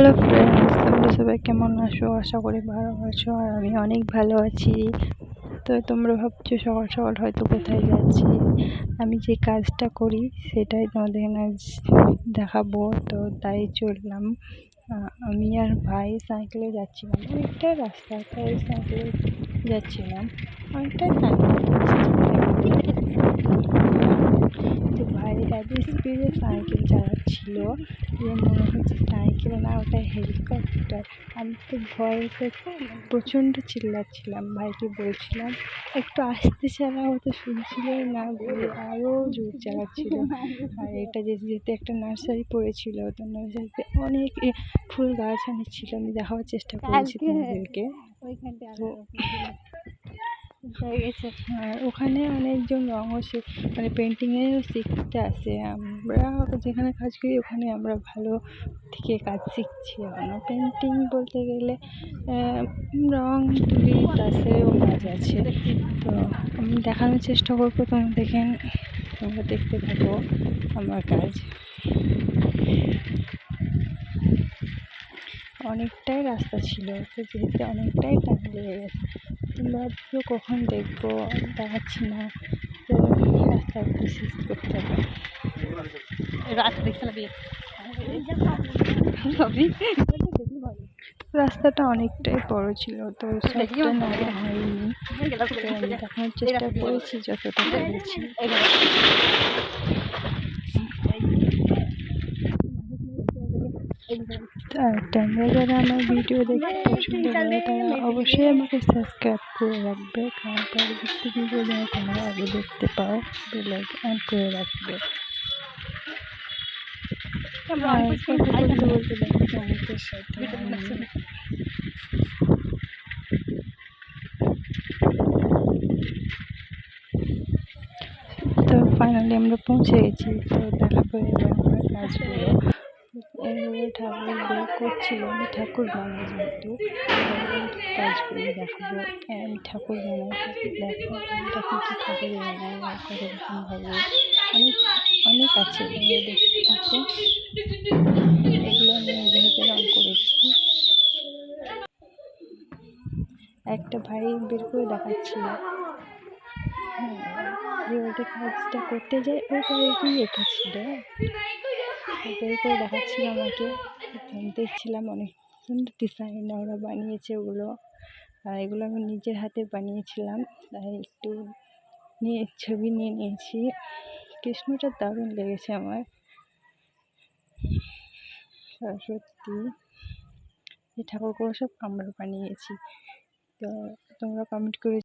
Hello friends, তোমরা সবাই কেমন আছো? আশা করি ভালো আছো। আর আমি অনেক ভালো আছি। তো তোমরা ভাবছো সকাল সকাল হয়তো কোথায় যাচ্ছি। আমি যে কাজটা করি সেটাই তোমাদের আজ দেখাবো। তো তাই চললাম। আমি আর ভাই সাইকেলে যাচ্ছিলাম, অনেকটা রাস্তা, তাই সাইকেলে যাচ্ছিলাম, অনেকটা তো ভাই এত স্পিডে সাইকেল চালাচ্ছিল যে মনে হচ্ছে সাইকেল না, ওটা হেলিকপ্টার। আমি তো ভয় পেয়ে প্রচণ্ড চিল্লাচ্ছিলাম, ভাইকে বলছিলাম একটু আস্তে চালাও, তো শুনছিলই না, বলে আরও জোর চালাচ্ছিল। আর এটা যেতে একটা নার্সারি পড়েছিল, তো নার্সারিতে অনেক ফুল গাছ ছিল, আমি দেখাবার চেষ্টা করেছি তোমাদেরকে। আর ওখানে অনেকজন রঙও মানে পেন্টিংয়েরও শিখতে আসে। আমরা যেখানে কাজ করি ওখানে আমরা ভালো থেকে কাজ শিখছি এখনও। পেন্টিং বলতে গেলে রং তুলি তাসেও কাজ আছে। তো আমি দেখানোর চেষ্টা করবো, তোমরা দেখতে থাকো আমার কাজ। অনেকটাই রাস্তা ছিল, তো যেতে অনেকটাই টাইম লেগে গেছে। তোমরা কখন দেখবো দেখাচ্ছি না, তো রাস্তা শেষ করতে হবে। রাস্তাটা অনেকটাই বড় ছিল, তো সবটা নেওয়া হয়নি। আমি দেখানোর চেষ্টা করেছি যতটা পেরেছি। তোমরা যারা আমার ভিডিও দেখতে পছন্দ করো তারা অবশ্যই আমাকে সাবস্ক্রাইব করে রাখবে, কারণ পরবর্তী ভিডিও যেন তোমরা আগে দেখতে পাও, বেল আইকন অন করে রাখবে। বলতে দেখো অনেকের সাথে তো ফাইনালি আমরা পৌঁছে গেছি। তো দেখাবো এবার আমার কাজগুলো। এগুলো ঠাকুরগুলো করছিল, আমি ঠাকুর বানাই, যেহেতু কাজগুলো দেখাবো। আমি ঠাকুর বানাই, দেখো এটা কী কী ঠাকুর বানাই, কতরকমভাবে অনেক আছে, তোমরা দেখতে থাকো। এগুলো আমি নিজে হাতে রং করেছি। একটা ভাই বের করে দেখাচ্ছিল, যে কাজটা করতে যায় ওই বাড়িটি এঁকেছিল, বের করে দেখাচ্ছিল আমাকে। দেখছিলাম অনেক সুন্দর ডিজাইন ওরা বানিয়েছে ওগুলো। আর এগুলো আমি নিজের হাতে বানিয়েছিলাম, তাই একটু ছবি নিয়ে নিয়েছি। কৃষ্ণটা দারুণ লেগেছে আমার, সত্যি এই ঠাকুরগুলো সব আমরা বানিয়েছি। তো তোমরা কমেন্ট করে